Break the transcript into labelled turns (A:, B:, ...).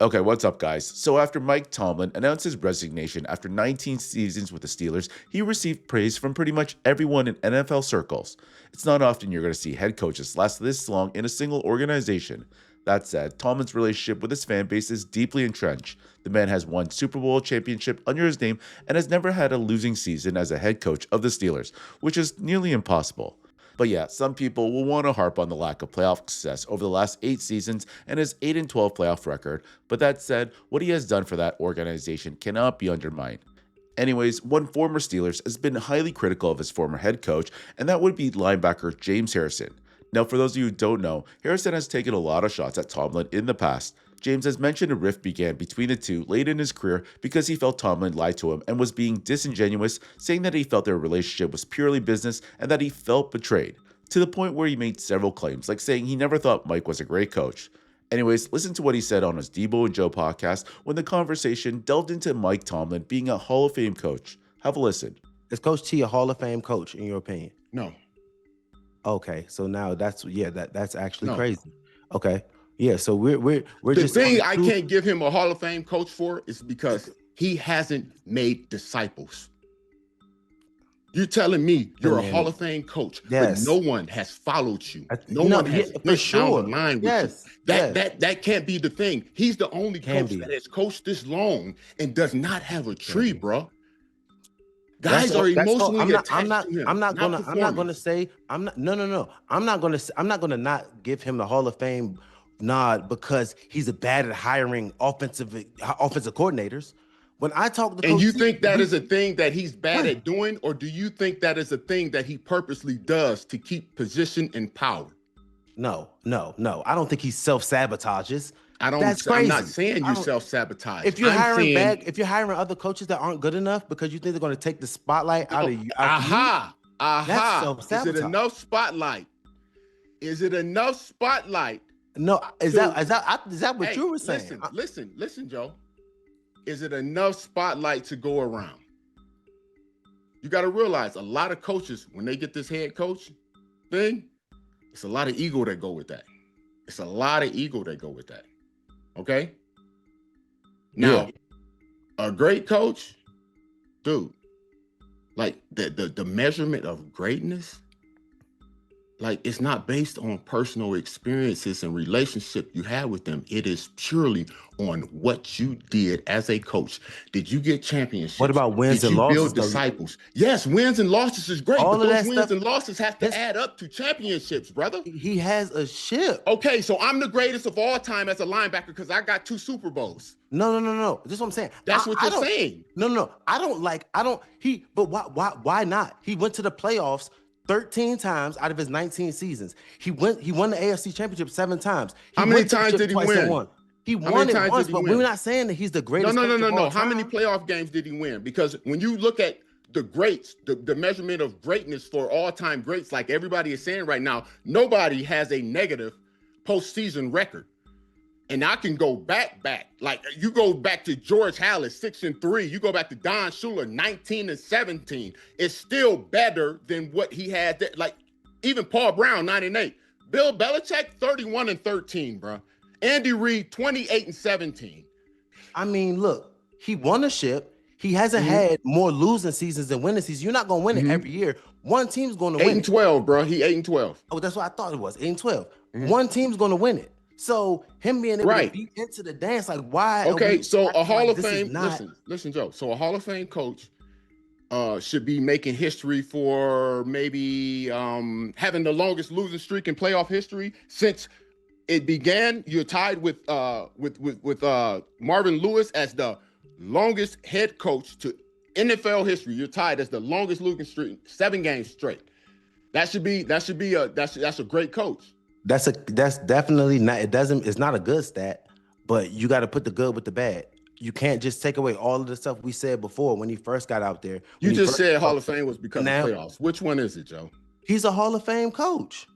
A: Okay, what's up, guys? So, after Mike Tomlin announced his resignation after 19 seasons with the Steelers, he received praise from pretty much everyone in NFL circles. It's not often you're going to see head coaches last this long in a single organization. That said, Tomlin's relationship with his fan base is deeply entrenched. The man has won Super Bowl championship under his name and has never had a losing season as a head coach of the Steelers, which is nearly impossible. But yeah, some people will want to harp on the lack of playoff success over the last 8 seasons and his 8-12 playoff record, but that said, what he has done for that organization cannot be undermined. Anyways, one former Steelers has been highly critical of his former head coach, and that would be linebacker James Harrison. Now, for those of you who don't know, Harrison has taken a lot of shots at Tomlin in the past. James has mentioned a rift began between the two late in his career because he felt Tomlin lied to him and was being disingenuous, saying that he felt their relationship was purely business and that he felt betrayed, to the point where he made several claims, like saying he never thought Mike was a great coach. Anyways, listen to what he said on his Debo and Joe podcast when the conversation delved into Mike Tomlin being a Hall of Fame coach. Have a listen.
B: Is Coach T a Hall of Fame coach, in your opinion?
C: No.
B: Okay, so now that's actually
C: No.
B: crazy. Okay, yeah, so we're
C: The
B: just
C: thing I can't give him a Hall of Fame coach for is because he hasn't made disciples. You're telling me you're a Hall of Fame coach,
B: Yes.
C: but no one has followed you. No
B: No,
C: one has
B: yeah, for
C: went down
B: sure.
C: the line with
B: Yes,
C: you.
B: yes.
C: That can't be the thing. He's the only
B: Can
C: coach
B: be.
C: that has coached this long and does not have a tree,
B: be.
C: bro.
B: That's
C: Guys are emotionally
B: I'm
C: attached
B: not
C: to him.
B: I'm not gonna
C: performance.
B: say no. I'm not gonna not give him the Hall of Fame nod because he's bad at hiring offensive coordinators. When I talk to
C: And
B: Coach
C: you
B: T,
C: think that is a thing that he's bad
B: Right.
C: at doing, or do you think that is a thing that he purposely does to keep position and power?
B: No. I don't think he self-sabotages. That's
C: I'm
B: crazy.
C: not saying
B: I
C: you
B: don't-
C: self-sabotage.
B: If you're
C: I'm
B: hiring
C: saying,
B: if you're hiring other coaches that aren't good enough because you think they're going to take the spotlight out of you,
C: aha. Is it
B: self-sabotage.
C: enough spotlight? Is it enough spotlight?
B: no, is
C: to-
B: that what
C: Hey,
B: you were saying?
C: listen, Joe. Is it enough spotlight to go around? You got to realize a lot of coaches, when they get this head coach thing, it's a lot of ego that go with that. It's a lot of ego that go with that. Okay? Now, a great coach, dude, like the measurement of greatness, like it's not based on personal experiences and relationship you have with them. It is purely on what you did as a coach. Did you get championships?
B: What about wins
C: Did
B: and
C: you
B: losses,
C: build
B: though?
C: disciples? Yes, wins and losses is great,
B: All
C: but
B: of
C: those
B: that
C: wins
B: stuff-
C: and losses have to
B: Yes.
C: add up to championships, brother.
B: He has a ship.
C: Okay, so I'm the greatest of all time as a linebacker because I got 2 Super Bowls.
B: No. This is what I'm saying.
C: That's what you're
B: don't-
C: saying.
B: No. But why not? He went to the playoffs 13 times out of his 19 seasons. He won the AFC Championship 7 times.
C: How many times did he win?
B: He
C: How
B: won
C: many
B: it
C: times
B: once,
C: did he
B: but
C: win?
B: we're not saying that he's the greatest.
C: No.
B: coach of all
C: How many
B: time.
C: playoff games did he win? Because when you look at the greats, the measurement of greatness for all-time greats, like everybody is saying right now, nobody has a negative postseason record. And I can go back. Like you go back to George Halas, 6-3. You go back to Don Shula, 19-17. It's still better than what he had. Like even Paul Brown, 9-8. Bill Belichick, 31-13, bro. Andy Reid, 28-17.
B: I mean, look, he won a ship. He hasn't had more losing seasons than winning seasons. You're not going to win it every year. One team's going to win it.
C: 8-12, bro. He 8-12.
B: Oh, that's what I thought it was. 8-12. One team's going to win it. So him being able to be into the dance, like why?
C: Okay, so a Hall of
B: this is
C: Fame.
B: not-
C: Listen, Joe. So a Hall of Fame coach should be making history for maybe having the longest losing streak in playoff history since it began. You're tied with Marvin Lewis as the longest head coach to NFL history. You're tied as the longest losing streak, 7 games straight. That's a great coach.
B: That's definitely not. It's not a good stat, but you got to put the good with the bad. You can't just take away all of the stuff we said before when he first got out there.
C: You just said Hall of Fame was because of playoffs. Which one is it, Joe?
B: He's a Hall of Fame coach.